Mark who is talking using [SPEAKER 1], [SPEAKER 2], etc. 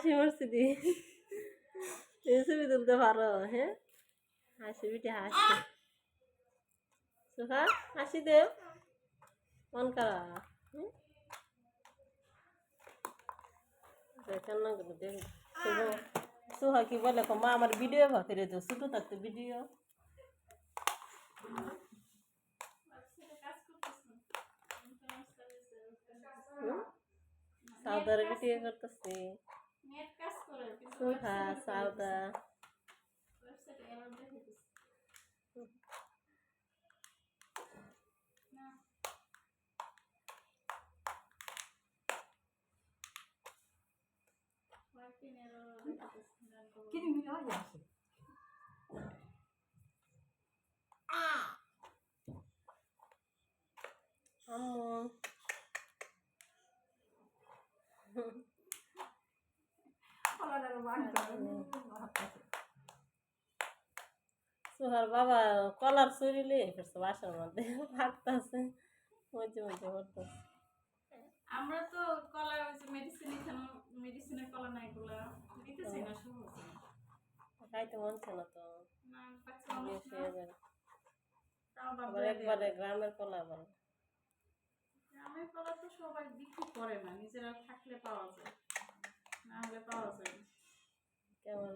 [SPEAKER 1] হাসি মরছি দি ছবি তুলতে পারো হ্যাঁ হাসি পিঠে হাসি সোহা হাসি দেও মন করা কান্না করে দেখ সোহা কি বলে মা আমার ভিডিও ভাবে তো ছোট থাকতে ভিডিও সাউদার ভিডিও করতেছি সোহা সাউদা
[SPEAKER 2] কিনে মিলে হয়ে যাচ্ছে
[SPEAKER 1] সোহার বাবা কলার চুরিলে ফেরছে বাসার মধ্যে ভাগতেছে মধ্যে মধ্যে করতেছে
[SPEAKER 2] আমরা তো কলা মেডিসিন এখানে মেডিসিনের কলা নাই গুলা দিতেছি না সহজ
[SPEAKER 1] খাইতে মনছে না তো
[SPEAKER 2] না বাচ্চা
[SPEAKER 1] বেশ হয়ে যাবে
[SPEAKER 2] তাও
[SPEAKER 1] আবার একবারে গ্রামের কলা আবার
[SPEAKER 2] গ্রামের কলা তো সবাই বিক্রি করে না নিজেরা থাকলে পাওয়া যায় না হলে পাওয়া যায় না
[SPEAKER 1] কেমন